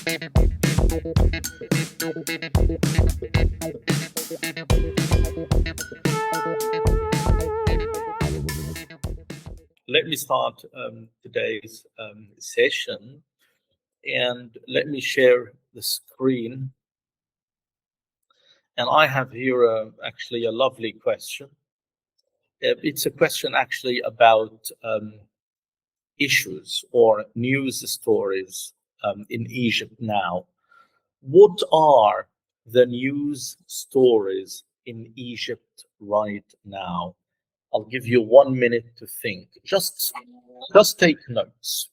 Let me start today's session, and let me share the screen. And I have here actually a lovely question. It's a question actually about issues or news stories in Egypt now. What are the news stories in Egypt right now? I'll give you 1 minute to think. Just take notes.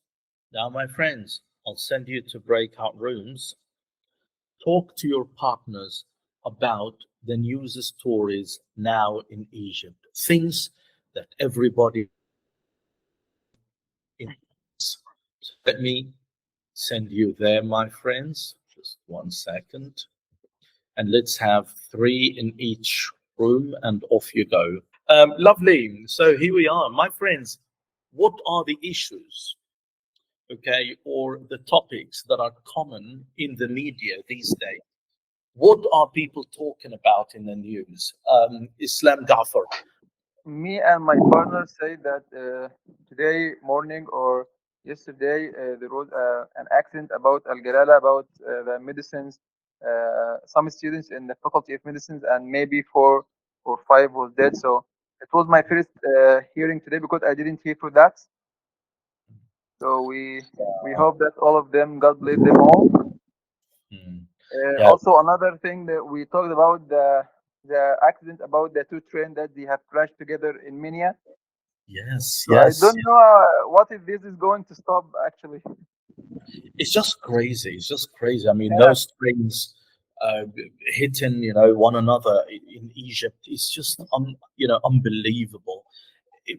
Now, my friends, I'll send you to breakout rooms. Talk to your partners about the news stories now in Egypt. Things that everybody in. Let me send you there, my friends. Just 1 second. And let's have 3 in each room, and off you go. Lovely. So here we are, my friends. What are the issues, okay, or the topics that are common in the media these days? What are people talking about in the news? Islam Gafar. Me and my partner say that today morning or yesterday there was an accident about Al Galala about the medicines. Some students in the faculty of medicines and maybe 4 or 5 was dead. So it was my first hearing today because I didn't hear for that. So we hope that all of them, God bless them all. Hmm. Yeah. Also, another thing that we talked about the accident about the two trains that they have crashed together in Minya. Yes. So I Yes. don't know what if this is going to stop actually. It's just crazy. It's just crazy. I mean, Yeah, those trains uh, hitting, one another in Egypt. It's just, unbelievable.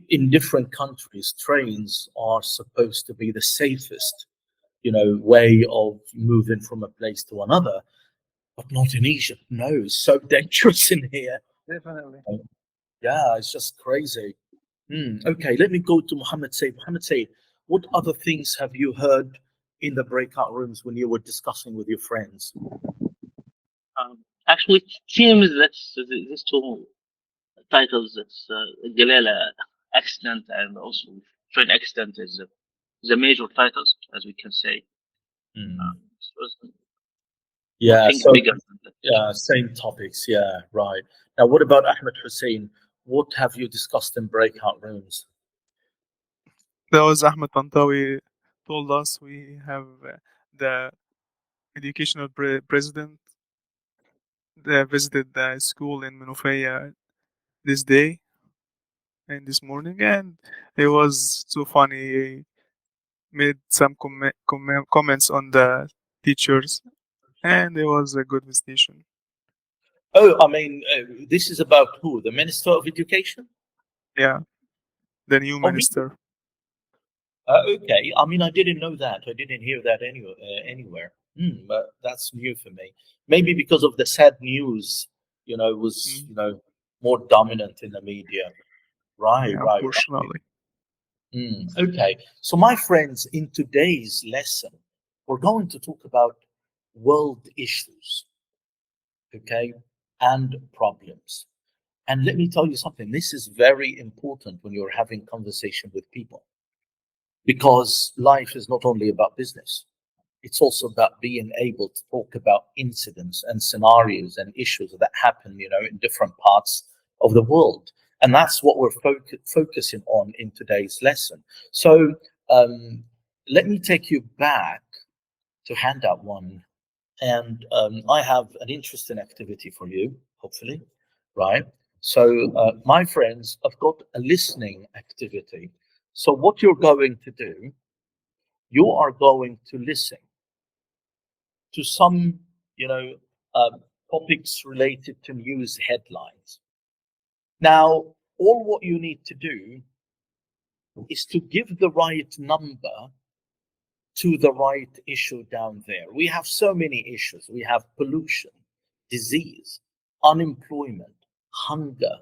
In different countries, trains are supposed to be the safest, way of moving from a place to another, but not in Egypt. No, it's so dangerous in here. definitely. Yeah, it's just crazy. Okay, let me go to Mohammed Said. Mohammed Said, what other things have you heard in the breakout rooms when you were discussing with your friends? Actually, it seems that these two titles, it's Galila accident and also train accident, is the major titles, as we can say. Hmm. So it's Yeah, nothing so bigger than that. yeah, same topics. Yeah, right. Now, what about Ahmed Hussein? What have you discussed in breakout rooms? That was Ahmed Tantawi told us we have the educational president that visited the school in Menofeya this day and this morning, and it was so funny. He made some comments on the teachers, and it was a good visitation. Oh, I mean, this is about who? The Minister of Education? Yeah, the new Oh, really? minister. Okay. I mean, I didn't know that. I didn't hear that anywhere. But that's new for me. Maybe because of the sad news, was, Mm, more dominant in the media. Right, yeah, right. unfortunately. Okay. So, my friends, in today's lesson, we're going to talk about world issues, okay, and problems. And let me tell you something, this is very important when you're having conversation with people, because life is not only about business. It's also about being able to talk about incidents and scenarios and issues that happen, in different parts of the world. And that's what we're focusing on in today's lesson. So um, let me take you back to handout 1. And I have an interesting activity for you, hopefully, right? So, my friends, I've got a listening activity. So, what you're going to do, you are going to listen to some, you know, uh, topics related to news headlines. Now, all what you need to do is to give the right number to the right issue down there. We have so many issues. We have pollution, disease, unemployment, hunger,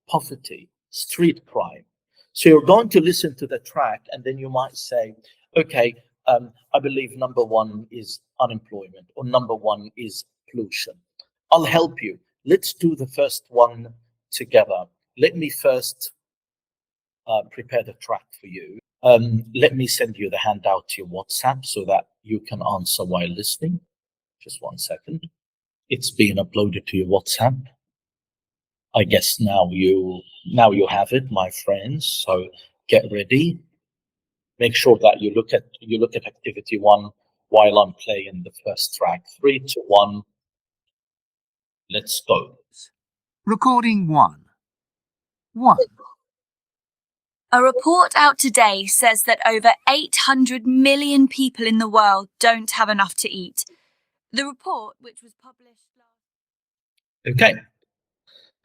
poverty, street crime. So you're going to listen to the track, and then you might say, okay, I believe number one is unemployment, or number one is pollution. I'll help you. Let's do the first one together. Let me first prepare the track for you. Let me send you the handout to your WhatsApp so that you can answer while listening. Just 1 second. It's being uploaded to your WhatsApp. I guess now you have it, my friends. So get ready. Make sure that you look at activity one while I'm playing the first track. 3, 2, 1. Let's go. Recording 1. 1. A report out today says that over 800 million people in the world don't have enough to eat. The report, which was published last... Okay.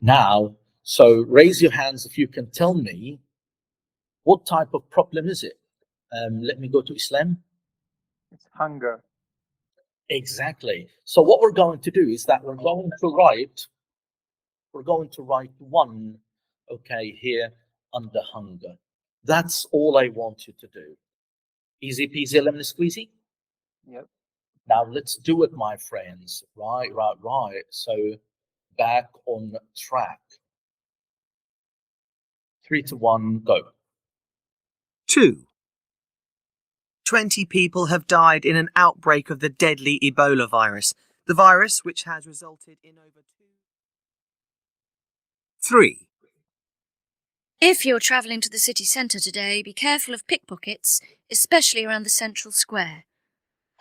Now, so raise your hands if you can tell me what type of problem is it. Let me go to Islam. It's hunger. Exactly. So what we're going to do is that we're going to write one, okay, here under hunger. That's all I want you to do. Easy peasy lemon squeezy. Yep. Now let's do it, my friends. Right. So back on track. 3, 2, 1, go. 2. 20 people have died in an outbreak of the deadly Ebola virus, the virus which has resulted in over 3. If you're travelling to the city centre today, be careful of pickpockets, especially around the central square.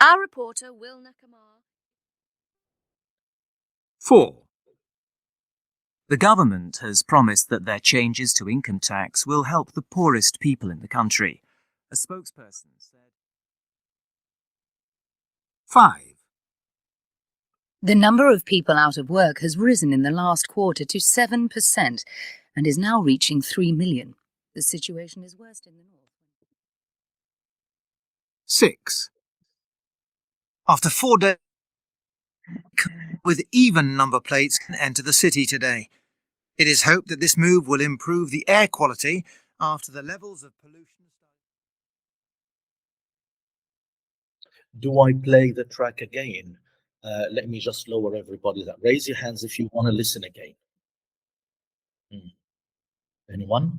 Our reporter, Will Nakamar... 4. The government has promised that their changes to income tax will help the poorest people in the country. A spokesperson said. 5. The number of people out of work has risen in the last quarter to 7% and is now reaching 3 million. The situation is worst in the north. 6. After 4 days with even number plates can enter the city today. It is hoped that this move will improve the air quality after the levels of pollution. Do I play the track again? Let me just lower everybody that. Raise your hands if you want to listen again. Anyone?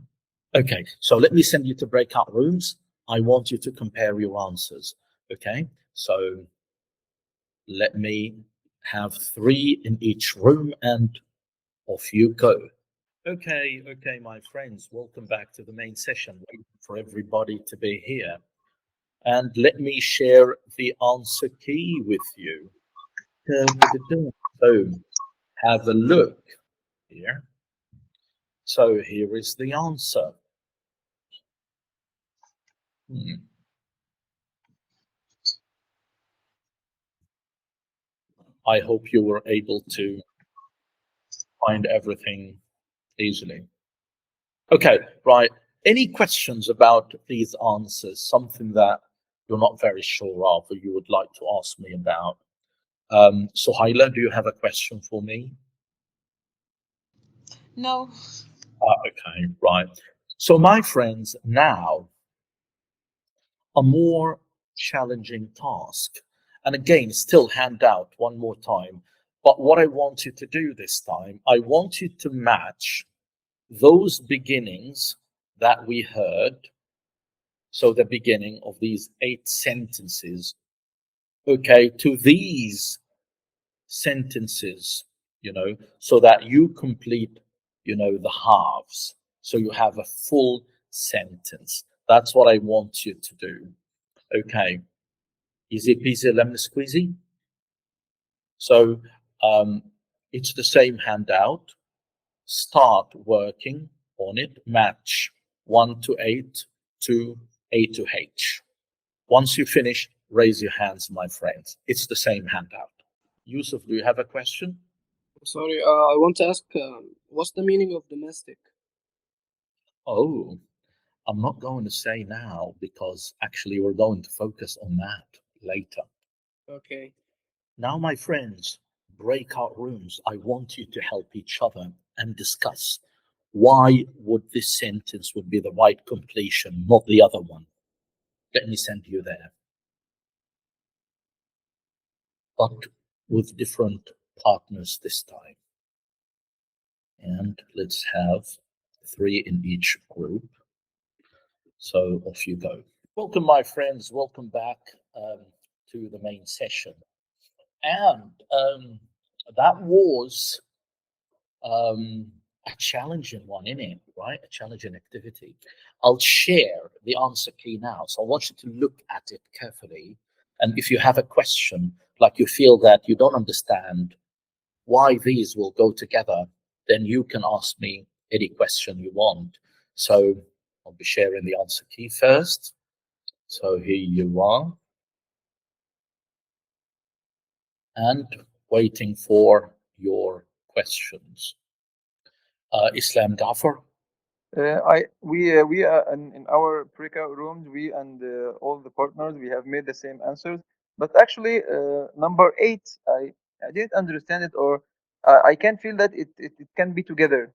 Okay, so let me send you to breakout rooms. I want you to compare your answers. Okay, so let me have 3 in each room and off you go. Okay, my friends, welcome back to the main session. Waiting for everybody to be here. And let me share the answer key with you. So have a look here. So here is the answer. I hope you were able to find everything easily. Okay, right. Any questions about these answers? Something that you're not very sure of or you would like to ask me about? Suhaila, do you have a question for me? No. Okay, right. So my friends, now a more challenging task. And again, still hand out one more time. But what I want you to do this time, I want you to match those beginnings that we heard. So the beginning of these 8 sentences, okay, to these sentences, so that you complete, the halves. So you have a full sentence. That's what I want you to do. Okay. Easy peasy lemon squeezy. So it's the same handout. Start working on it. Match 1 to 8 to A to H. Once you finish, raise your hands, my friends. It's the same handout. Yusuf, do you have a question? Sorry, I want to ask, what's the meaning of domestic? Oh, I'm not going to say now because actually we're going to focus on that later. Okay. Now, my friends, breakout rooms, I want you to help each other and discuss why would this sentence would be the right completion, not the other one. Let me send you there. but with different partners this time. And let's have 3 in each group. So off you go. Welcome, my friends. Welcome back to the main session. And that was a challenging one, innit? Right? A challenging activity. I'll share the answer key now. So I want you to look at it carefully. And if you have a question, like you feel that you don't understand why these will go together, then you can ask me any question you want. So I'll be sharing the answer key first. So here you are. And waiting for your questions. Islam Gaffer. We in our breakout rooms, we and all the partners, we have made the same answers. But actually, number 8, I didn't understand it, or I can feel that it can be together.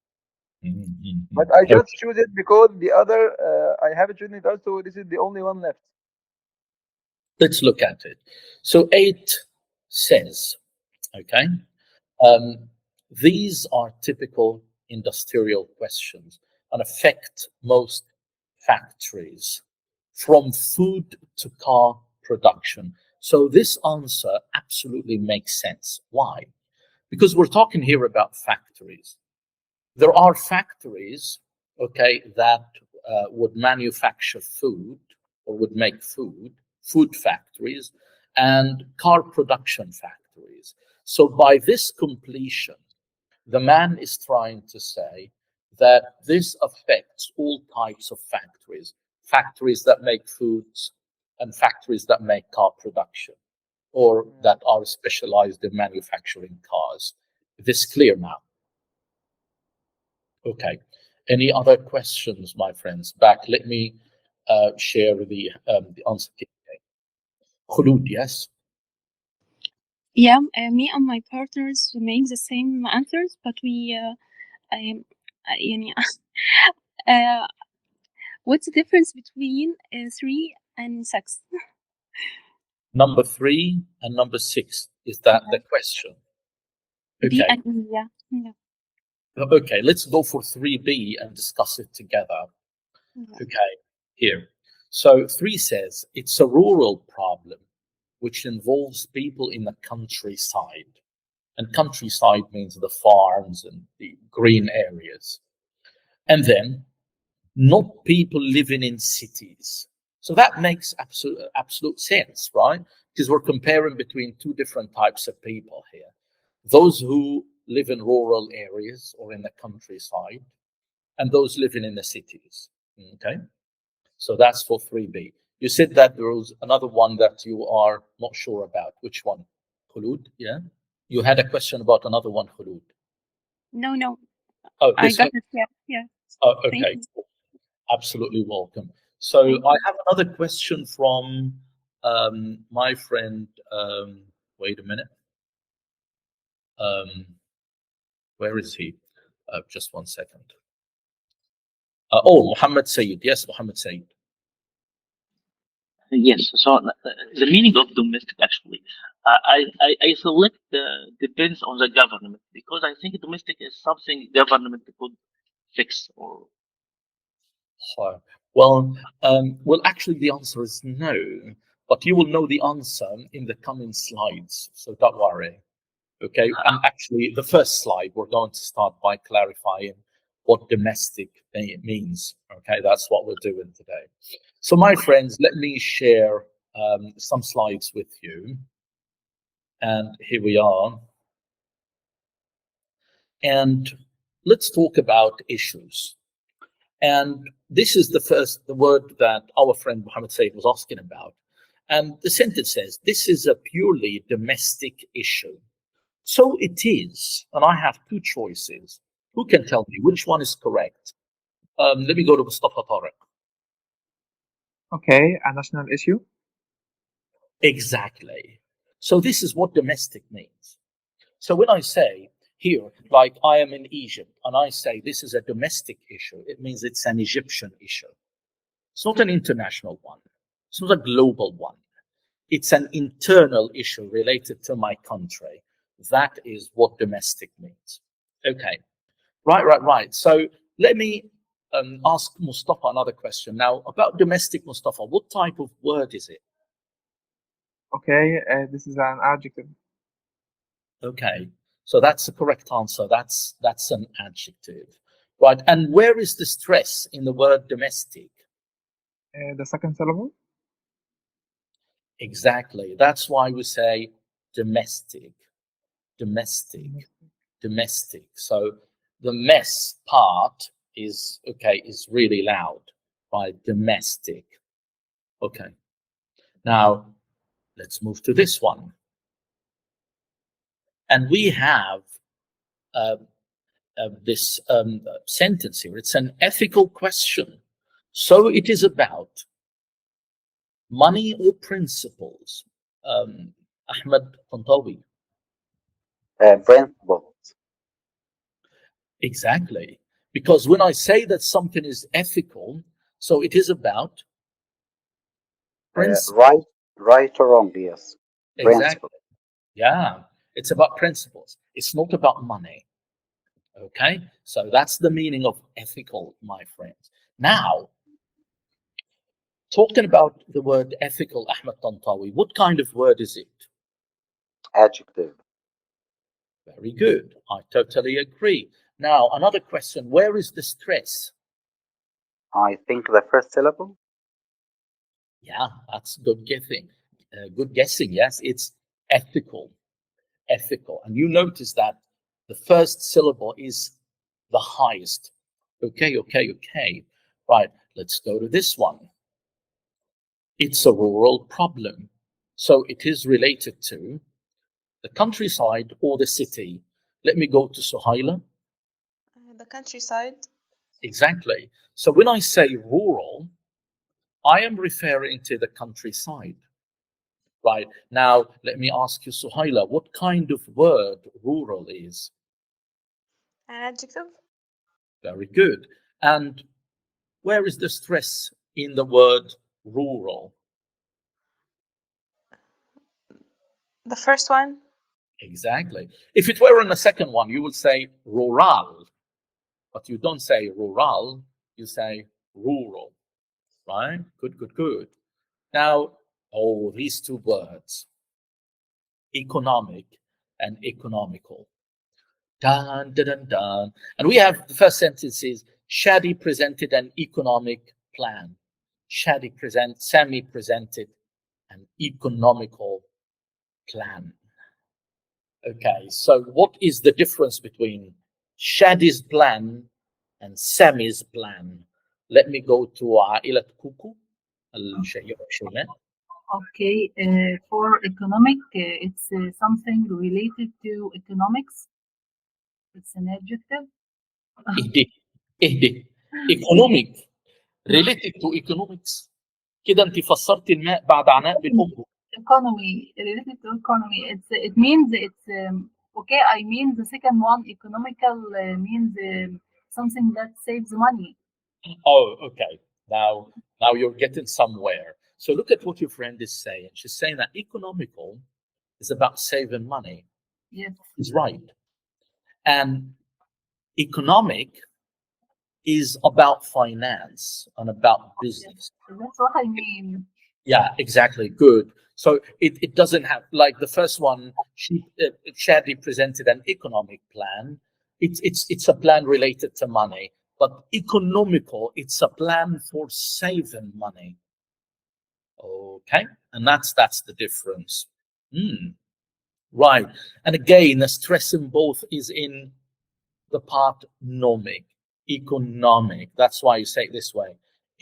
Mm-hmm. But I just choose it because the other I haven't chosen it also. This is the only one left. Let's look at it. So 8 says, okay, these are typical industrial questions and affect most factories, from food to car production. So this answer absolutely makes sense. Why? Because we're talking here about factories. There are factories, okay, that would manufacture food or would make food factories, and car production factories. So by this completion, the man is trying to say that this affects all types of factories, factories that make foods and factories that make car production or that are specialized in manufacturing cars. This clear now? Okay. Any other questions, my friends? Back, let me share the answer. Khulud, yes? Yeah, me and my partners make the same answers, but we يعني what's the difference between 3 and 6? Number 3 and number 6. Is that the question? B Okay. and E, yeah. Okay, let's go for 3B and discuss it together. Yeah. Okay, here. So 3 says it's a rural problem which involves people in the countryside. And countryside means the farms and the green areas. And then not people living in cities. So that makes absolute sense, right? Because we're comparing between 2 different types of people here. Those who live in rural areas or in the countryside, and those living in the cities. Okay, so that's for 3B. You said that there was another one that you are not sure about. Which one? Khulud, yeah? You had a question about another one, Khulud. No. Oh, I this got one? it, yeah. Oh, Thank okay. you. Absolutely welcome. So Thank I you. have another question from my friend. Wait a minute. Where is he? Just one second. Muhammad Sayyid. Yes, Muhammad Sayyid. Yes, so the meaning of domestic actually, I select depends on the government, because I think domestic is something government could fix or. Well, actually, the answer is no, but you will know the answer in the coming slides, so don't worry. Okay, and actually, the first slide, we're going to start by clarifying what domestic means. Okay, that's what we're doing today. So, my friends, let me share some slides with you. And here we are. And let's talk about issues. And this is the word that our friend Muhammad Said was asking about. And the sentence says, this is a purely domestic issue. So it is. And I have 2 choices. Who can tell me which one is correct? Let me go to Mustafa Tariq. Okay, a national issue. Exactly. So this is what domestic means. So when I say here, like I am in Egypt, and I say this is a domestic issue, it means it's an Egyptian issue. It's not an international one. It's not a global one. It's an internal issue related to my country. That is what domestic means. Okay, right. So let me ask Mustafa another question. Now, about domestic, Mustafa, what type of word is it? Okay, this is an adjective. Okay, so that's the correct answer. That's an adjective. Right, and where is the stress in the word domestic? The second syllable. Exactly. That's why we say domestic, domestic, domestic. So the mess part is okay, is really loud, right? Domestic. Okay. Now let's move to this one. And we have uh, this sentence here. It's an ethical question. So it is about money or principles. Ahmed Tantawi. Principles. Exactly. Because when I say that something is ethical, so it is about principle. Right or wrong, yes. Exactly. Yeah. It's about principles. It's not about money. Okay. So that's the meaning of ethical, my friends. Now, talking about the word ethical, Ahmed Tantawi, what kind of word is it? Adjective. Very good. I totally agree. Now, another question. Where is the stress? I think the first syllable. Yeah, that's good guessing. Good guessing. Yes, it's ethical. Ethical. And you notice that the first syllable is the highest. Okay. Right, let's go to this one. It's a rural problem. So it is related to the countryside or the city. Let me go to Suhaila. The countryside. Exactly. So when I say rural, I am referring to the countryside. Right. Now, let me ask you, Suhaila, what kind of word rural is? An adjective. Very good. And where is the stress in the word rural? The first one. Exactly. If it were in the second one, you would say rural, but you don't say rural, you say rural, right? Good. Now, oh, these two words, economic and economical. Dun, dun, dun, dun. And we have the first sentence is Shadi presented an economic plan. Sammy presented an economical plan. Okay, so what is the difference between Shadi's plan and Sammy's plan? Let me go to Ailat Kuku, Shayman. Okay, for economic, it's something related to economics. It's an adjective. اهدي economic related to economics. كده انت فسرت الماء بعد عناء بالأم. Economy, related to economy. It means it's okay. I mean the second one, economical, means something that saves money. Oh, okay. Now you're getting somewhere. So look at what your friend is saying. She's saying that economical is about saving money. Yes. Is right. And economic is about finance and about business. Yes. That's what I mean. Yeah, exactly. Good. So it doesn't have like the first one. Shadi presented an economic plan. It's a plan related to money, but economical. It's a plan for saving money. Okay, and that's the difference. Right. And again, the stress in both is in the part nomic, economic. That's why you say it this way: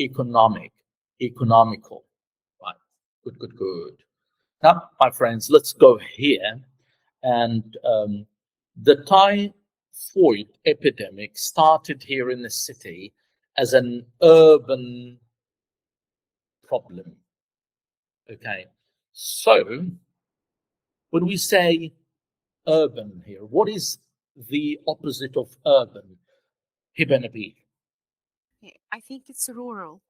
economic, economical. Right. Good. Now, my friends, let's go here. And the typhoid epidemic started here in the city as an urban problem. Okay. So when we say urban here, what is the opposite of urban? Hiba Nabil. I think it's rural.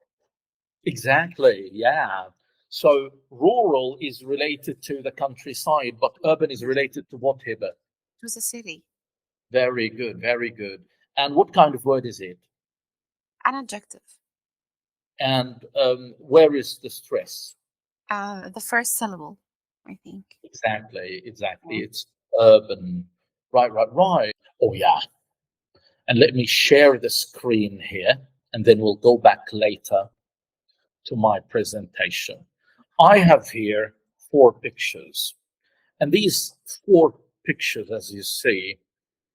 Exactly. Yeah. So rural is related to the countryside, but urban is related to what, Hiba? To the city. Very good, very good. And what kind of word is it? An adjective. And where is the stress? The first syllable, I think. Exactly, exactly. It's urban. Right, right, right. Oh, yeah. And let me share the screen here, and then we'll go back later to my presentation. I have here 4 pictures, and these 4 pictures, as you see,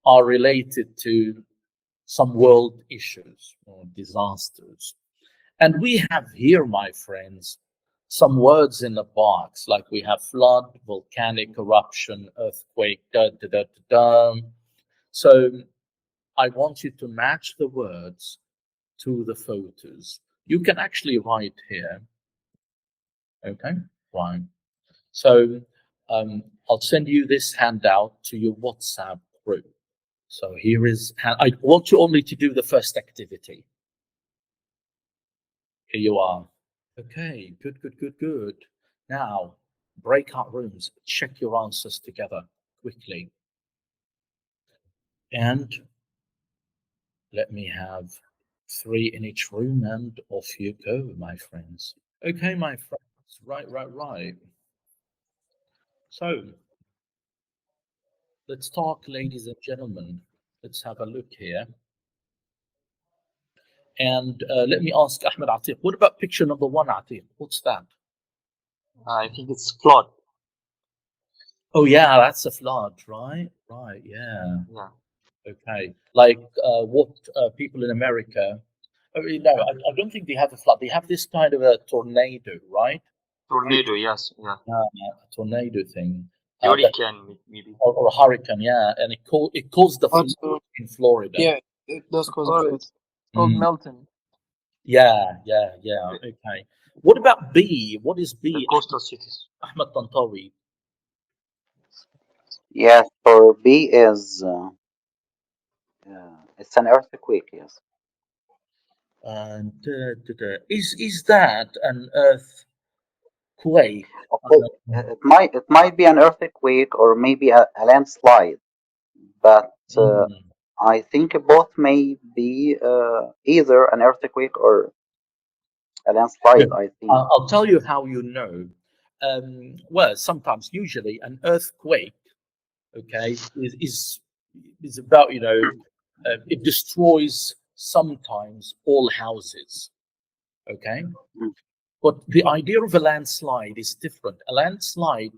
are related to some world issues or disasters. And we have here, my friends, some words in the box, like we have flood, volcanic eruption, earthquake, da da da da da. So I want you to match the words to the photos. You can actually write here. Okay, fine. So I'll send you this handout to your WhatsApp group. So here is, I want you only to do the first activity. Here you are. Okay, good, good, good, good. Now, breakout rooms, check your answers together quickly. And let me have 3 in each room, and off you go, my friends. Okay, my friends, right, right, right. So, let's talk, ladies and gentlemen. Let's have a look here. And let me ask Ahmed Atiq, what about picture number 1, Atiq? What's that? I think it's flood. Oh, yeah, that's a flood, right? Right, yeah. Yeah. Okay. Like what people in America, I mean, no, I don't think they have a flood. They have this kind of a tornado, right? Tornado, yes, yeah. A tornado thing. Hurricane, maybe. Or a hurricane, yeah. And it caused the flood Also, in Florida. yeah, it does cause a flood. It's called Mm. Milton. Yeah, yeah, yeah. Okay. What about B? What is B? The coastal cities. Ahmed Tantawi. Yes, for B is it's an earthquake. Yes. And is that an earthquake? Okay. It might be an earthquake or maybe a landslide, but I think both may be either an earthquake or a landslide. Yeah. I think. I'll tell you how you know. Well, sometimes, usually, an earthquake, okay, is about, it destroys sometimes all houses, okay. Mm. But the idea of a landslide is different. A landslide,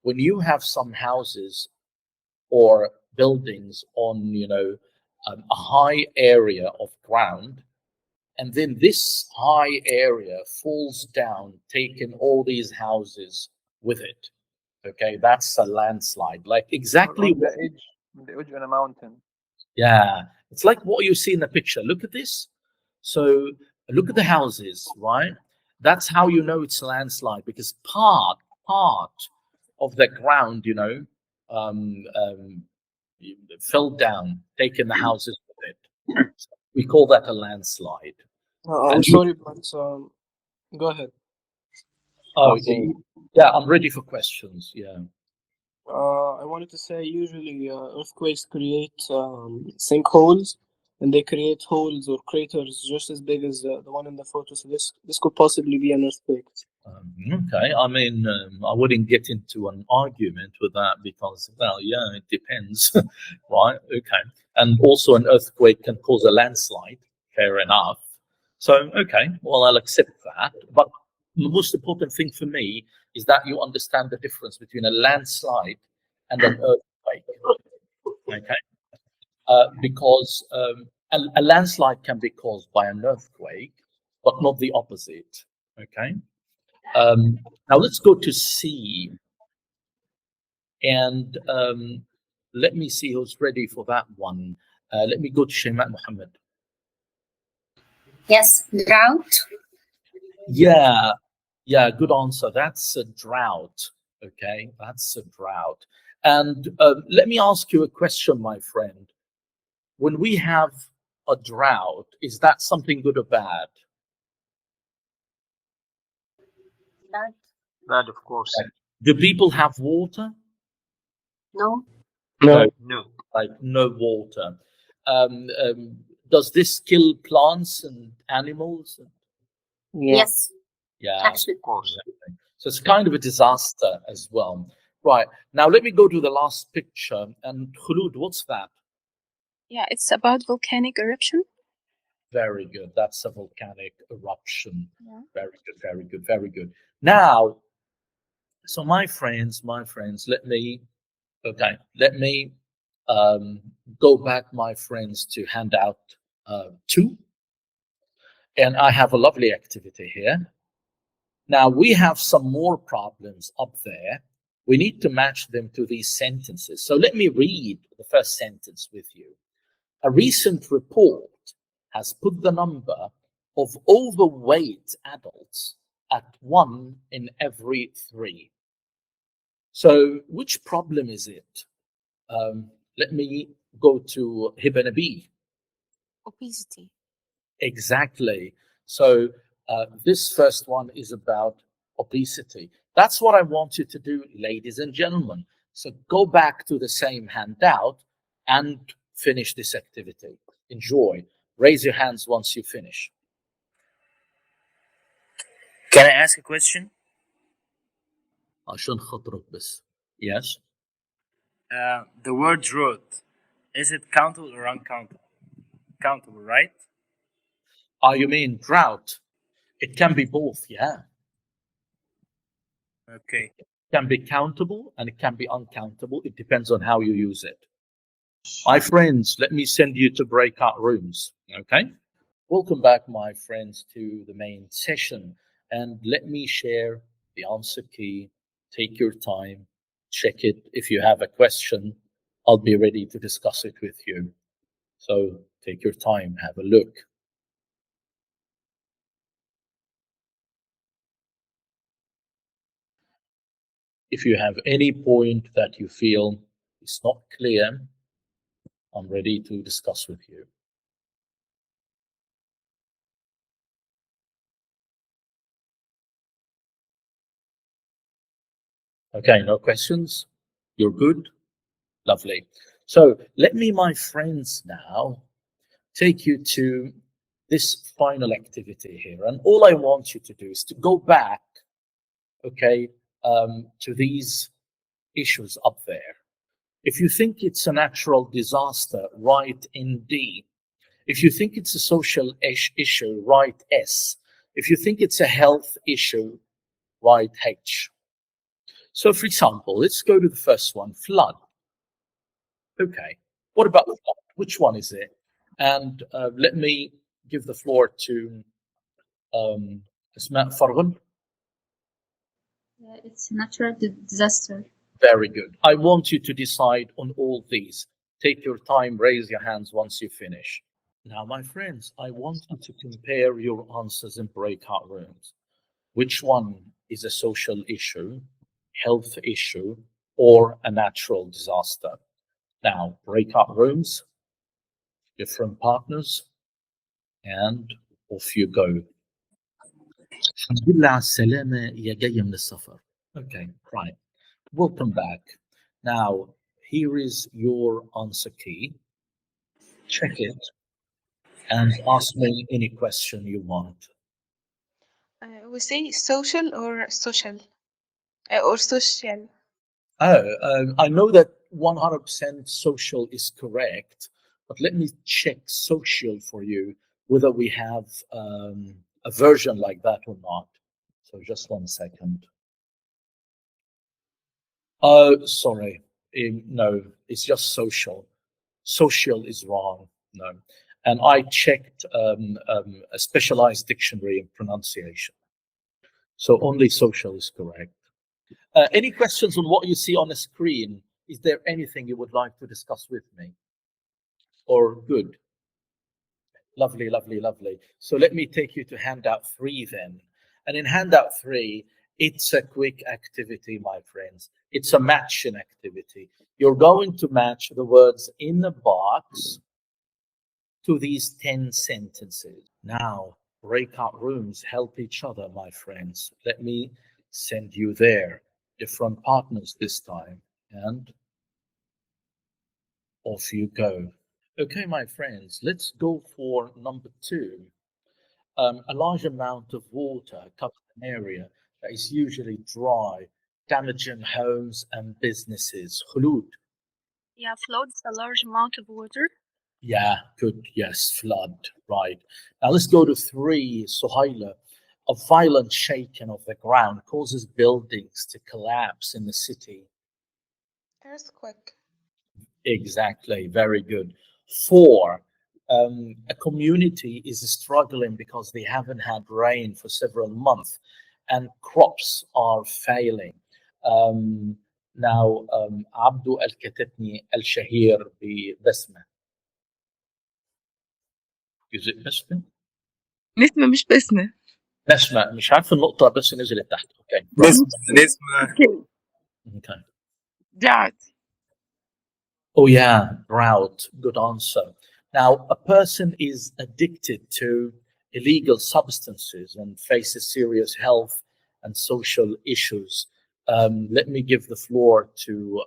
when you have some houses or buildings on, a high area of ground, and then this high area falls down, taking all these houses with it. Okay, that's a landslide. Like exactly On the edge of a mountain. yeah, it's like what you see in the picture. Look at this. So look at the houses, right? That's how you know it's a landslide, because part of the ground, um, um, fell down, taking the houses with it. We call that a landslide. I'm And sorry, but go ahead. oh, Okay. yeah, I'm ready for questions. Yeah. I wanted to say usually earthquakes create sinkholes, and they create holes or craters just as big as the one in the photo. So this could possibly be an earthquake. Okay, I mean, I wouldn't get into an argument with that because, well, yeah, it depends, right? Okay, and also an earthquake can cause a landslide. Fair enough. So, okay, well, I'll accept that. But the most important thing for me is that you understand the difference between a landslide and an earthquake. Okay, because a landslide can be caused by an earthquake, but not the opposite. Okay. Now let's go to C, and let me see who's ready for that one. Let me go to Shaimat Muhammad. Yes, drought. Yeah, yeah, good answer. That's a drought. Okay, that's a drought. And let me ask you a question, my friend. When we have a drought, is that something good or bad? That of course. Do people have water? No. No. No. Like no water. Does this kill plants and animals? Yes. Yeah, Actually. Of course. exactly. So it's kind of a disaster as well. Right. Now let me go to the last picture. And Khulud, what's that? Yeah, it's about volcanic eruption. Very good. That's a volcanic eruption. Yeah. Very good, very good, very good. Now, so my friends, let me um, go back, my friends, to handout 2. And I have a lovely activity here. Now we have some more problems up there. We need to match them to these sentences. So let me read the first sentence with you. A recent report has put the number of overweight adults at 1 in every 3. So which problem is it? Let me go to Hibanabi. Obesity. Exactly. So this first one is about obesity. That's what I want you to do, ladies and gentlemen. So go back to the same handout and finish this activity. Enjoy. Raise your hands once you finish. Can I ask a question? عشان خاطرك بس. Yes. The word drought, is it countable or uncountable? Countable, right? You mean drought? It can be both, yeah. Okay. It can be countable and it can be uncountable. It depends on how you use it. My friends, let me send you to breakout rooms, okay? Welcome back, my friends, to the main session. And let me share the answer key. Take your time, check it. If you have a question, I'll be ready to discuss it with you. So take your time, have a look. If you have any point that you feel is not clear, I'm ready to discuss with you. Okay, no questions? You're good? Lovely. So let me, my friends, now take you to this final activity here. And all I want you to do is to go back, okay, to these issues up there. If you think it's a natural disaster, write in D. If you think it's a social issue, write S. If you think it's a health issue, write H. So, for example, let's go to the first one, flood. Okay, what about flood? Which one is it? And let me give the floor to Asma Farghun. It's a natural disaster. Very good. I want you to decide on all these. Take your time, raise your hands once you finish. Now, my friends, I want you to compare your answers in breakout rooms. Which one is a social issue, health issue, or a natural disaster? Now, breakout rooms, different partners, and off you go. الحمد لله على السلامة يا جاية من السفر. Okay, right. Welcome back. Now, here is your answer key. Check it and ask me any question you want. We say social or social or social. I know that 100% social is correct, but let me check social for you, whether we have a version like that or not. So just 1 second. Oh, sorry. No, it's just social. Social is wrong. No. And I checked a specialized dictionary in pronunciation. So only social is correct. Any questions on what you see on the screen? Is there anything you would like to discuss with me? Or good? Lovely, lovely, lovely. So let me take you to handout 3 then. And in handout 3, it's a quick activity, my friends. It's a matching activity. You're going to match the words in the box to these 10 sentences. Now, breakout rooms help each other, my friends. Let me send you there. Different partners this time. And off you go. Okay, my friends, let's go for number two. A large amount of water covers an area that is usually dry, damaging homes and businesses. Khulud. Yeah, floods a large amount of water. Yeah, good. Yes, flood. Right. Now let's go to three. Suhaila. A violent shaking of the ground causes buildings to collapse in the city. Earthquake. Exactly. Very good. Four. A community is struggling because they haven't had rain for several months and crops are failing. Um, now, عبدو الكتتني الشهير ببسمة. Is it بسمة؟ نسمة مش بسمة. نسمة مش عارف النقطة بس نزلت تحت. Okay. نسمة. Okay. دعت. Oh yeah, drought. Good answer. Now, a person is addicted to illegal substances and faces serious health and social issues. Let me give the floor to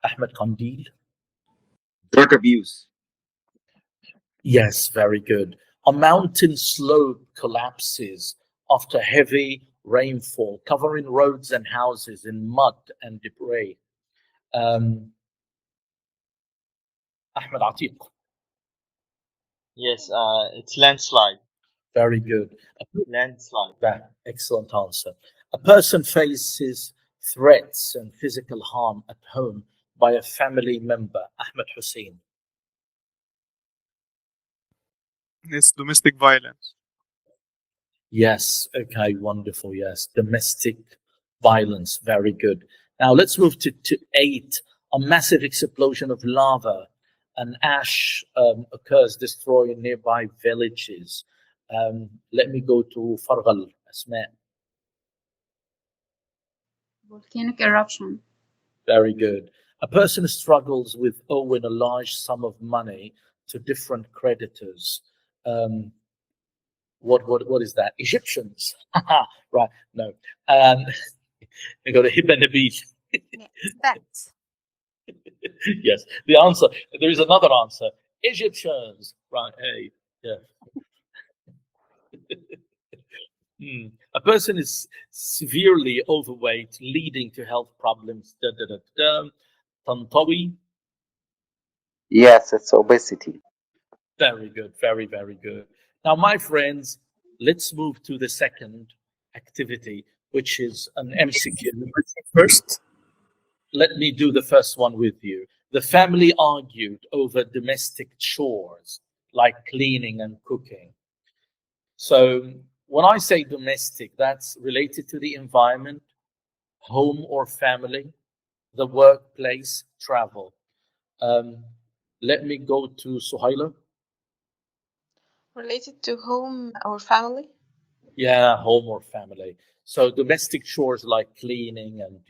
Ahmed Kandil. Drug abuse. Yes, very good. A mountain slope collapses after heavy rainfall, covering roads and houses in mud and debris. Ahmed Atiq. Yes, it's landslide. Very good. Landslide. Excellent answer. A person faces threats and physical harm at home by a family member. Ahmed Hussein. It's domestic violence. Yes. Okay. Wonderful. Yes. Domestic violence. Very good. Now let's move to eight. A massive explosion of lava and ash occurs, destroying nearby villages. Let me go to Farghal, Asma. Volcanic eruption. Very good. A person struggles with owing a large sum of money to different creditors. What is that? Egyptians. Right. No. I got a Hibba Nabil. That. Yes. The answer. There is another answer. Egyptians. Right. Hey. Yeah. A person is severely overweight, leading to health problems. Da, da, da, da. Tantawi. Yes, it's obesity. Very good. Very, very good. Now, my friends, let's move to the second activity, which is an MCQ. First, let me do the first one with you. The family argued over domestic chores like cleaning and cooking. So, when I say domestic, that's related to the environment, home or family, the workplace, travel. Let me go to Suhaila. Related to home or family? Yeah, home or family. So domestic chores like cleaning and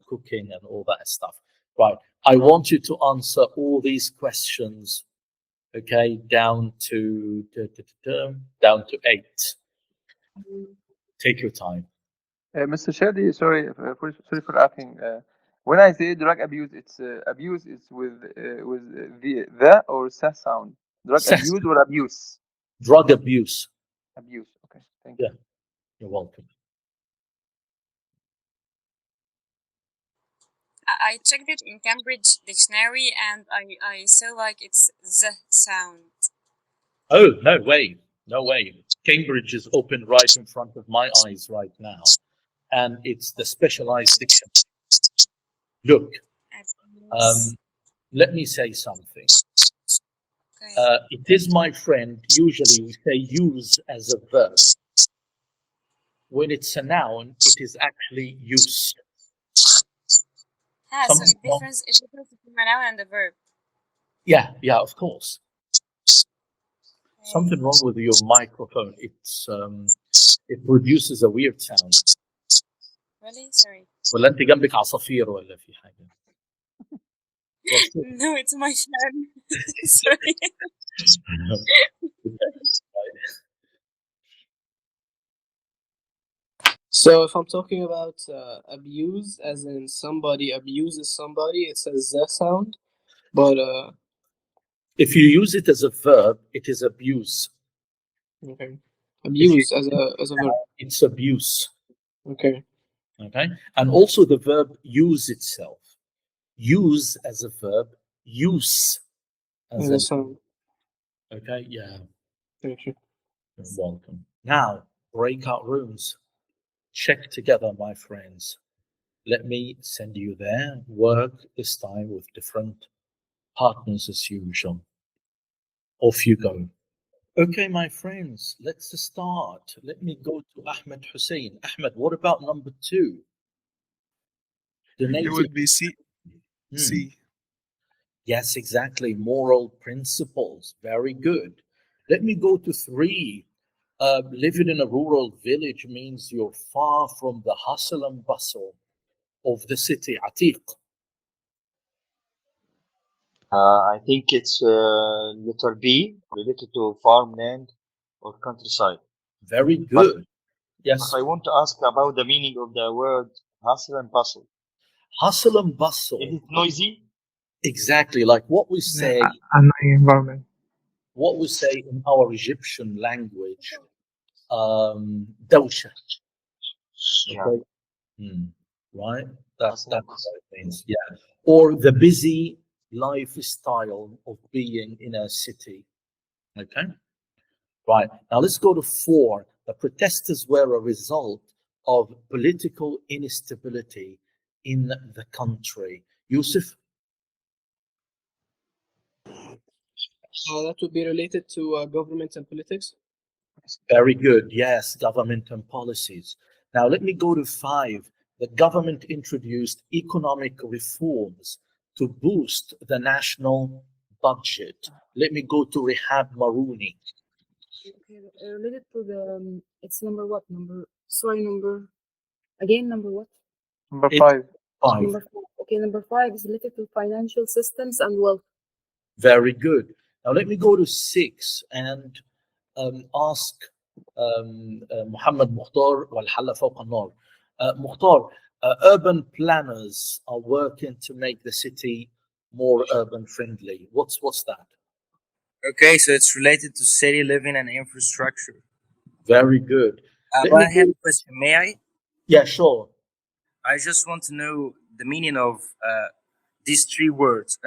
cooking and all that stuff. Right. I want you to answer all these questions. Okay, down to down to 8. Take your time. Mr. Shadi, sorry for asking. When I say drug abuse, it's abuse is with the or sa sound. Drug abuse or abuse? Drug abuse. Abuse. Okay, thank you. Yeah, you're welcome. I checked it in Cambridge Dictionary and I saw like it's the sound. Oh, no way. No way. Cambridge is open right in front of my eyes right now. And it's the specialized dictionary. Look, let me say something. Okay. It is my friend. Usually we say use as a verb. When it's a noun, it is actually use. So it differs between a noun and a verb. Yeah, of course. Okay. Something wrong with your microphone. It produces a weird sound. Really? Sorry. ولا انت جنبك عصافير ولا في حاجة؟ No, it's my fan. Sorry. So if I'm talking about abuse, as in somebody abuses somebody, it says the sound. But If you use it as a verb, it is abuse. okay, If you abuse as a verb. it's abuse. Okay. Okay. And also the verb use itself. Use as a verb, use as As a a sound. okay, yeah. Thank you. You're welcome. Now, breakout rooms. Check together, my friends. Let me send you there. Work this time with different partners as usual. Off you go. Okay, my friends, let's start. Let me go to Ahmed Hussein. Ahmed, what about number 2? The It native. would be C. Hmm. C. Yes, exactly. Moral principles. Very good. Let me go to 3. Living in a rural village means you're far from the hustle and bustle of the city. Atiq. I think it's letter B, related to farmland or countryside. Very But, good. but Yes. I want to ask about the meaning of the word hustle and bustle. Hustle and bustle. Is it noisy? Exactly. Like what we say, annoying environment. what we say in our Egyptian language, دوشة. Yeah. Okay. Right? That's Hustle and what bustle. it means. Yeah. Or the busy lifestyle of being in a city. Okay. Right. Now let's go to 4. The protesters were a result of political instability in the country. Yusuf? That would be related to government and politics. Very good. Yes, government and policies. Now let me go to 5. The government introduced economic reforms to boost the national budget. Let me go to Rehab Marouni. Okay, related to the it's number what? Number again, number what? Number It's 5. 5. Number 5. Okay, number 5 is related to financial systems and wealth. Very good. Now let me go to 6 and ask Muhammad Mukhtar والحلة فوق النار. Mukhtar, urban planners are working to make the city more urban friendly. What's that? Okay, so it's related to city living and infrastructure. Very good. Let But me I have go- a question. May I? Yeah, sure. I just want to know the meaning of these two words,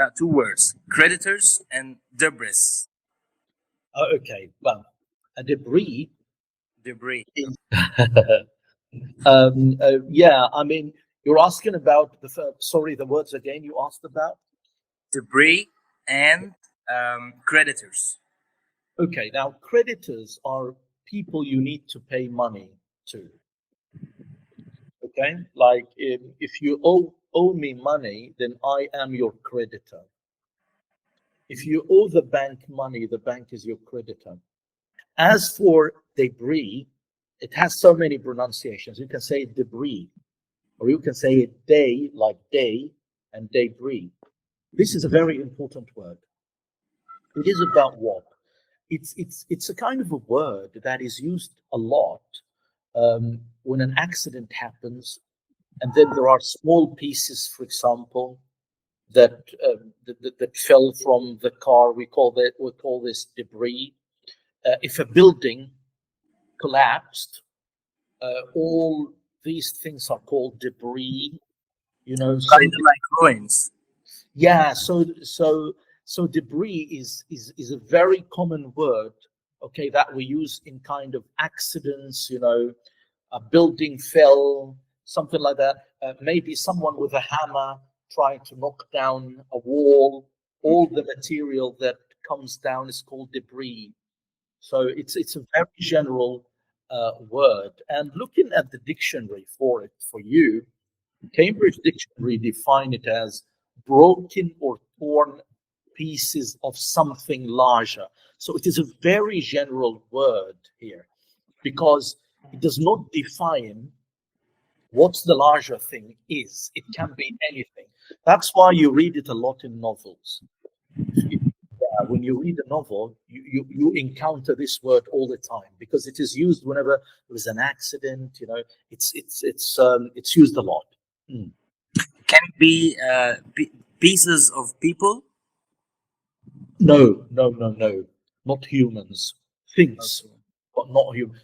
creditors and debris. Okay. Well, a debris Debris. is yeah. I mean, you're asking about sorry, the words again. You asked about. Debris and creditors. Okay, now creditors are people you need to pay money to. Okay, like if you owe me money, then I am your creditor. If you owe the bank money, the bank is your creditor. As for debris, it has so many pronunciations. You can say debris, or you can say day, like day, and debris. This is a very important word. It is about what? It's a kind of a word that is used a lot when an accident happens, and then there are small pieces, for example, that fell from the car. We call this debris. If a building collapsed, all these things are called debris. You know, Kind some of like ruins. yeah. So debris is a very common word. Okay, that we use in kind of accidents. You know, a building fell, something like that. Maybe someone with a hammer trying to knock down a wall. All the material that comes down is called debris. So it's a very general word. And looking at the dictionary for it for you, Cambridge Dictionary define it as broken or torn pieces of something larger. So it is a very general word here because it does not define what the larger thing is. It can be anything. That's why you read it a lot in novels. When you read a novel, you encounter this word all the time because it is used whenever there is an accident. You know, it's used a lot. Mm. Can it be pieces of people? No, no, no, no, not humans. Things, but not human.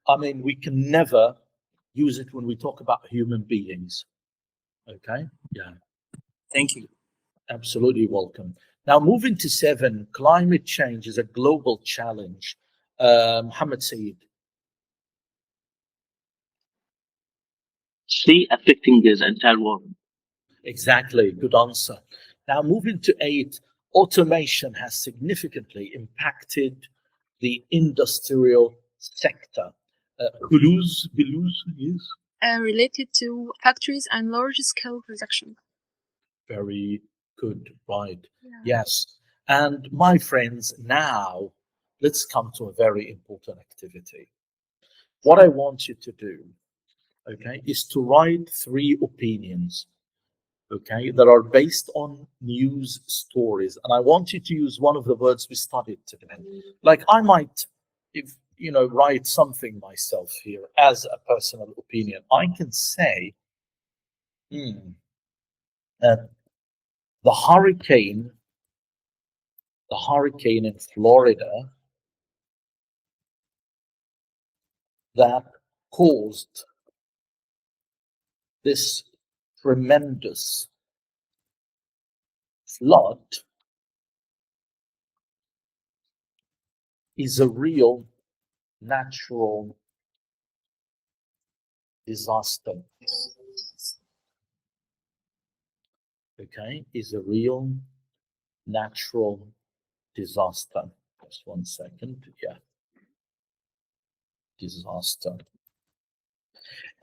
I mean, we can never use it when we talk about human beings. Okay? Yeah, Thank you. absolutely welcome. Now, moving to 7, climate change is a global challenge. Muhammad Saeed. See, affecting this entire world. Exactly, good answer. Now, moving to 8, automation has significantly impacted the industrial sector. Toulouse, yes. Related to factories and large scale production. Very good, right. Yeah. Yes. And my friends, now let's come to a very important activity. What I want you to do, okay, is to write 3 opinions, okay, that are based on news stories. And I want you to use one of the words we studied today. Like I might, if write something myself here as a personal opinion. I can say, uh, the hurricane in Florida that caused this tremendous flood is a real natural disaster. Okay, is a real natural disaster. Just 1 second. Yeah, disaster.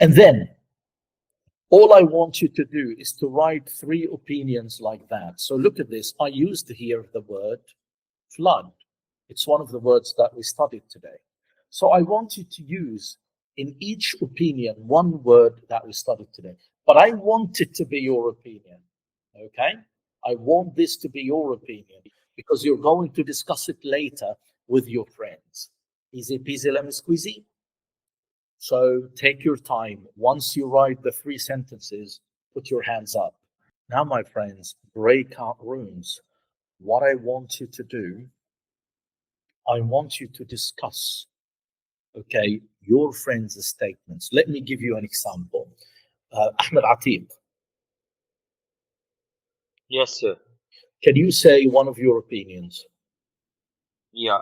And then all I want you to do is to write 3 opinions like that. So look at this. I used here the word flood. It's one of the words that we studied today. So I want you to use in each opinion one word that we studied today. But I want it to be your opinion. Okay? I want this to be your opinion because you're going to discuss it later with your friends. Easy peasy lemon squeezy. So take your time. Once you write the 3 sentences, put your hands up. Now, my friends, breakout rooms. What I want you to do, I want you to discuss, okay, your friends' statements. Let me give you an example. Ahmed Atiq, Yes, sir. can you say one of your opinions? Yeah.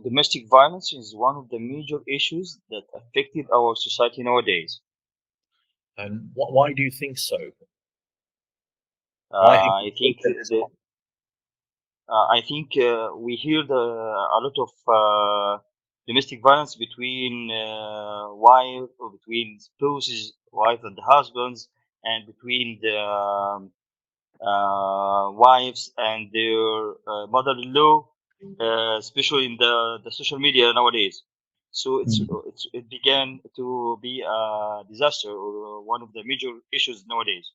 Domestic violence is one of the major issues that affected our society nowadays. And why do you think so? Why have you I think taken this one? we hear a lot of domestic violence between wife or between spouses, wife and husbands, and between the wives and their mother-in-law, especially in the social media nowadays. So it began to be a disaster or one of the major issues nowadays.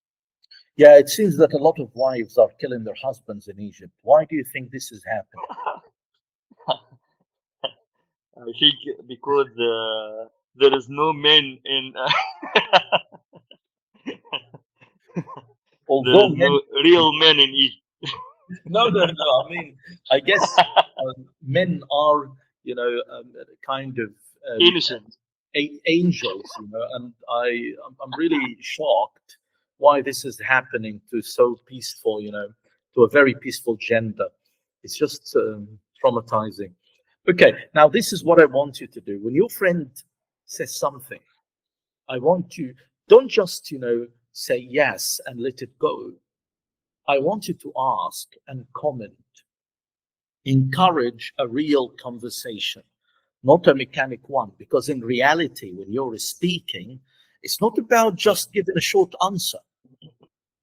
Yeah, it seems that a lot of wives are killing their husbands in Egypt. Why do you think this is happening? I think because there is no men in. There Although is men, no real men in Egypt. no. I mean, I guess men are, kind of Innocent. angels, and I'm really shocked why this is happening to so peaceful, to a very peaceful gender. It's just traumatizing. Okay, now this is what I want you to do. When your friend says something, I want you, don't just, say yes and let it go. I want you to ask and comment, encourage a real conversation, not a mechanic one. Because in reality, when you're speaking, it's not about just giving a short answer.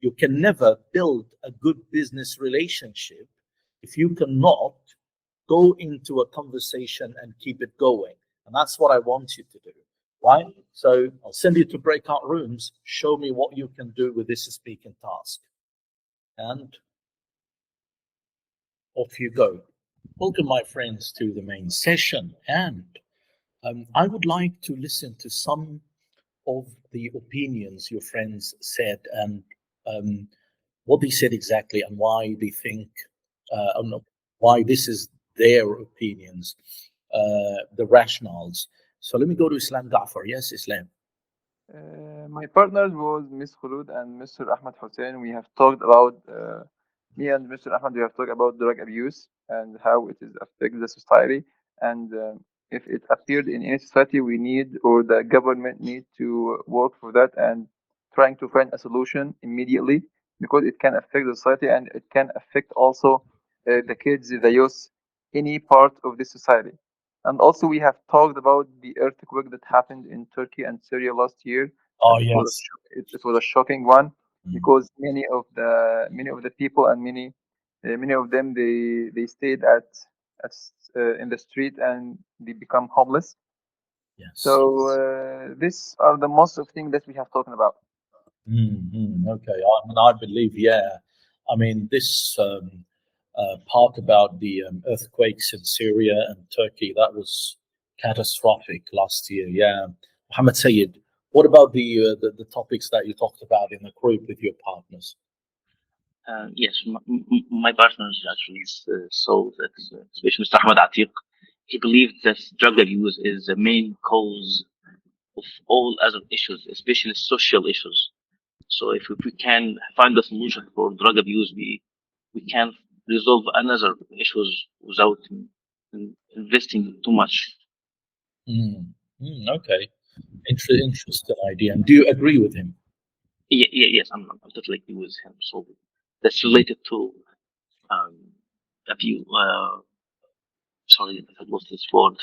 You can never build a good business relationship if you cannot go into a conversation and keep it going. And that's what I want you to do. Right? So I'll send you to breakout rooms. Show me what you can do with this speaking task. And off you go. Welcome, my friends, to the main session. And I would like to listen to some of the opinions your friends said and what they said exactly and why they think, no, why this is their opinions, the rationales. So let me go to Islam Gafar. Yes, Islam. My partners was Miss Khulud and Mr. Ahmed Hussein. We have talked about me and Mr. Ahmed. We have talked about drug abuse and how it is affecting the society. And if it appeared in any society, we need or the government need to work for that and trying to find a solution immediately because it can affect the society and it can affect also the kids, the youth, any part of this society. And also, we have talked about the earthquake that happened in Turkey and Syria last year, Oh, and yes. it was a shocking one because many of the people and many of them they stayed at in the street and they become homeless. Yes. So these are the most of things that we have talked about. Okay, I believe, yeah. I mean, this part about the earthquakes in Syria and Turkey, that was catastrophic last year. Yeah. Mohammed Sayed, what about the topics that you talked about in the group with your partners? Yes, my partners actually saw that, especially Mr. Ahmed Atiq, he believed that drug abuse is the main cause of all other issues, especially social issues. So if we can find a solution for drug abuse, we can resolve another issues without investing too much. Okay, interesting idea. And do you agree with him? Yes, I'm totally agree with him. So that's related to abuse. Sorry, I lost this word.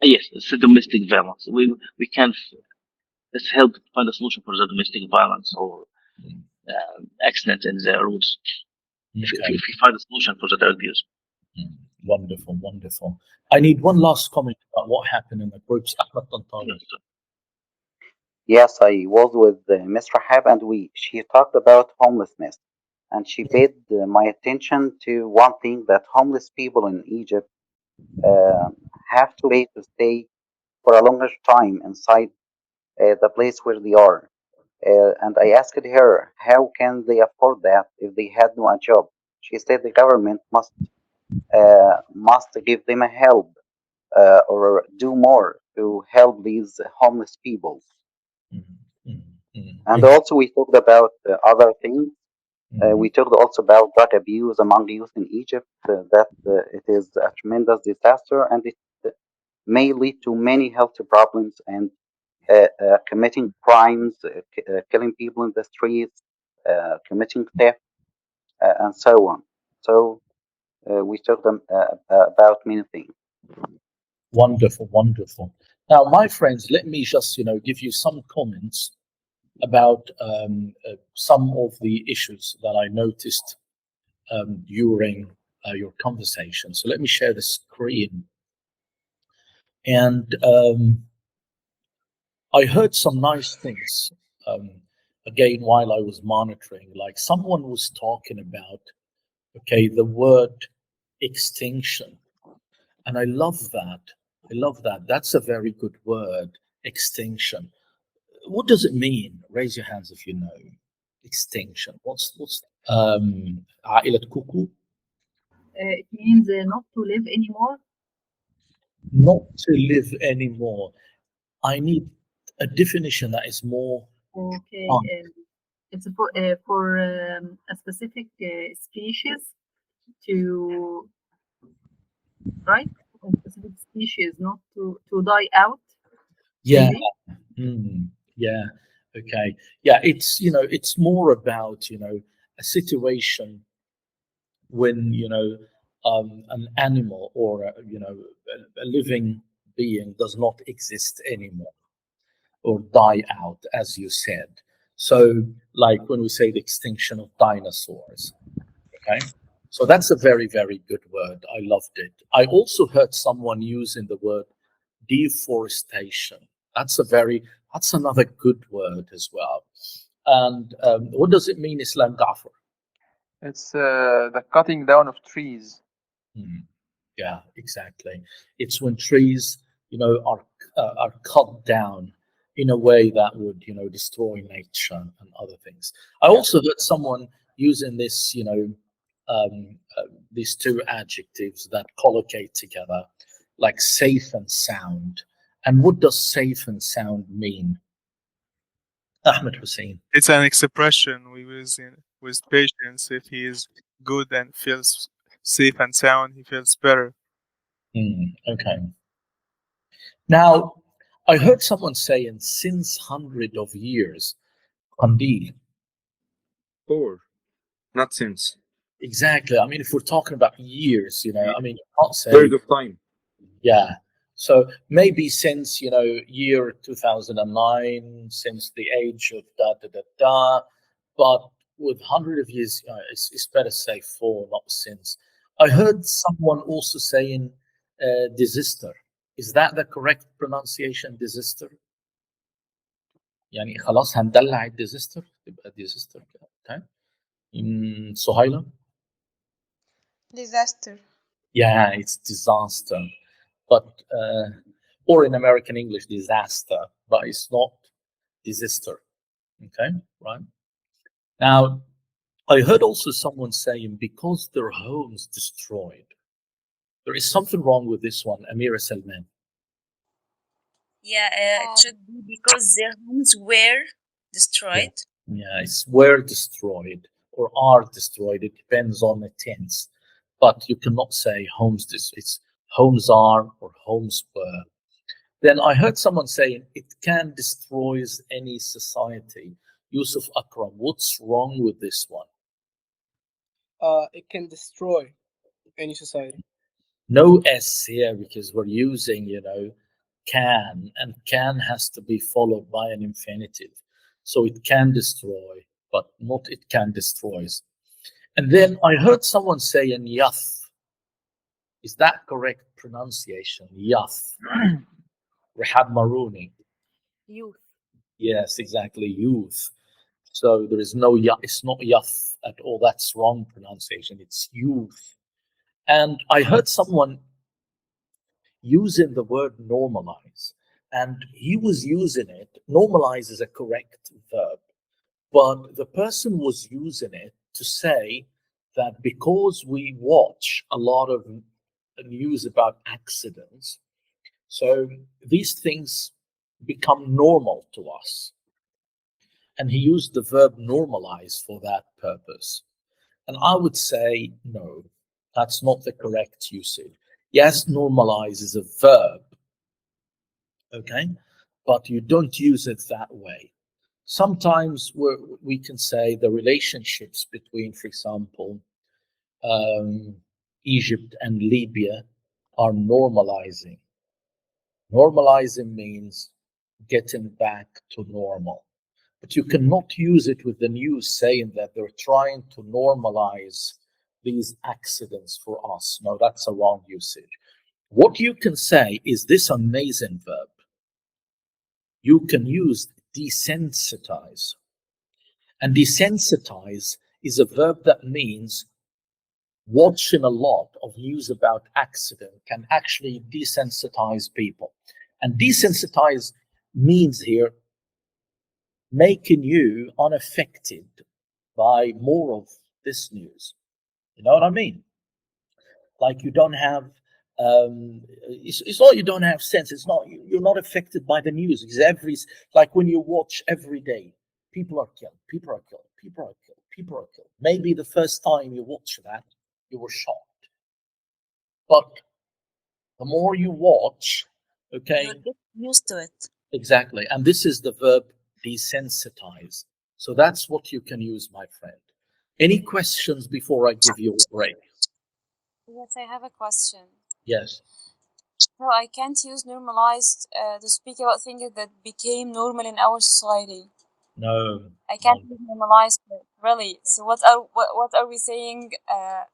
Yes, it's a domestic violence. We can let's help find a solution for the domestic violence or accident in the roads. Okay. If we find a solution for the drug abuse. Wonderful, wonderful. I need one last comment about what happened in the groups. Ahmed Tantawi. Yes, I was with Miss Rahab, and she talked about homelessness, and she paid my attention to one thing that homeless people in Egypt uh, have to pay to stay for a longer time inside the place where they are. And I asked her, how can they afford that if they had no job? She said the government must give them a help or do more to help these homeless people. And also, we talked about other things. We talked also about drug abuse among youth in Egypt, that it is a tremendous disaster and it may lead to many health problems and committing crimes, killing people in the streets, committing theft, and so on. So we talked about many things. Wonderful, wonderful. Now, my friends, let me just give you some comments about some of the issues that I noticed during your conversation. So let me share the screen. And I heard some nice things again while I was monitoring. Like someone was talking about, okay, the word extinction. And I love that. I love that. That's a very good word, extinction. What does it mean? Raise your hands if you know. Extinction. What's عائلة كوكو? It means not to live anymore. Not to live anymore. I need a definition that is more. Okay, it's for a specific species to right, a specific species not to die out. Yeah. Maybe? Yeah. Okay. Yeah. It's more about a situation when an animal or a living being does not exist anymore or die out, as you said. So, like when we say the extinction of dinosaurs, okay? So that's a very, very good word. I loved it. I also heard someone using the word deforestation. That's another good word as well. And what does it mean, Islam Gafar? It's the cutting down of trees. Mm. Yeah, exactly. It's when trees, are cut down in a way that would, destroy nature and other things. I Yeah. also heard someone using this, these two adjectives that collocate together, like safe and sound. And what does safe and sound mean? Ahmed Hussein. It's an expression we use with patients. If he is good and feels safe and sound, he feels better. Okay. Now, I heard someone saying since hundred of years, Qandil. For, not since. Exactly. I mean, if we're talking about years, I mean, you can't Period say, of time. yeah. So maybe since, year 2009, since the age of da da da da, but with hundred of years, it's better say for, not since. I heard someone also saying desister. Is that the correct pronunciation, desister? يعني خلاص هندلع الديزستر تبقى ديزستر كده. Okay. سهيلة. Disaster. Yeah, it's disaster, but or in American English, disaster, but it's not disaster. Okay, right. Now, I heard also someone saying because their homes destroyed. There is something wrong with this one, Amira Salman. Yeah, it Um, should be because their homes were destroyed. Yeah, it's were destroyed or are destroyed. It depends on the tense, but you cannot say homes. It's homes are or homes were. Then I heard someone saying it can destroy any society. Yusuf Akram, what's wrong with this one? It can destroy any society. No S here because we're using, can, and can has to be followed by an infinitive. So it can destroy, but not it can destroys. And then I heard someone saying yath. Is that correct pronunciation? Yath. Rehab Maruni. Youth. Yes, exactly. Youth. So there is no yath. It's not yath at all. That's wrong pronunciation. It's youth. And I heard someone using the word normalize, and he was using it. Normalize is a correct verb, but the person was using it to say that because we watch a lot of news about accidents, so these things become normal to us. And he used the verb normalize for that purpose. And I would say, no, that's not the correct usage. Yes, normalize is a verb, okay, but you don't use it that way. Sometimes we can say the relationships between, for example, um, Egypt and Libya are normalizing. Normalizing means getting back to normal. But you cannot use it with the news saying that they're trying to normalize these accidents for us. No, that's a wrong usage. What you can say is this amazing verb. You can use desensitize. And desensitize is a verb that means watching a lot of news about accident can actually desensitize people. And desensitize means here making you unaffected by more of this news. You know what I mean? Like you don't have it's not you don't have sense. It's not you're not affected by the news. It's like when you watch every day, people are killed, people are killed, people are killed, people are killed. Maybe the first time you watch that, you were shocked. But the more you watch, okay, You get used to it. exactly. And this is the verb desensitize. So that's what you can use, my friend. Any questions before I give you a break? Yes, I have a question. Yes. So I can't use normalized to speak about things that became normal in our society. No. I can't No. use normalized really. So what are we saying?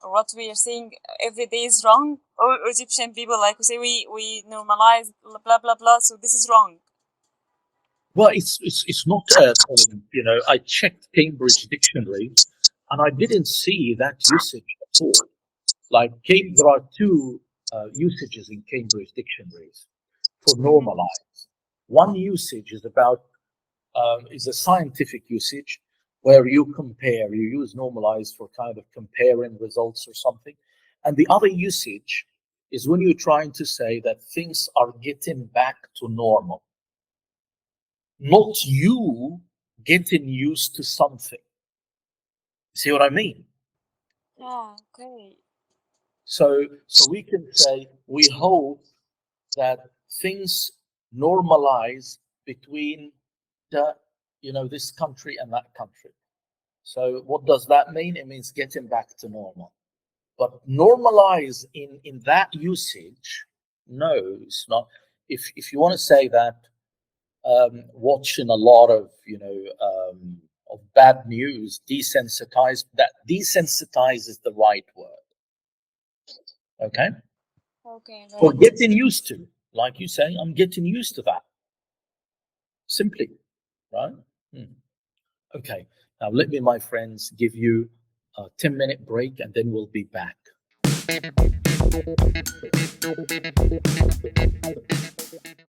What we are saying every day is wrong. Or Egyptian people like we say we normalize blah blah blah. So this is wrong. Well, it's not. I checked Cambridge Dictionary. and I didn't see that usage at all. Like there are two usages in Cambridge dictionaries for normalize. One usage is about is a scientific usage where you compare, you use normalize for kind of comparing results or something. And the other usage is when you're trying to say that things are getting back to normal, not you getting used to something. See what I mean? Yeah, okay. So we can say we hope that things normalize between the, this country and that country. So what does that mean? It means getting back to normal. But normalize in that usage, no, it's not. If you want to say that watching a lot of of bad news desensitize, that desensitize is the right word. Okay. Okay, Or very good. getting used to, like you say, I'm getting used to that. Simply, right? Okay. Now let me, my friends, give you a 10-minute break and then we'll be back.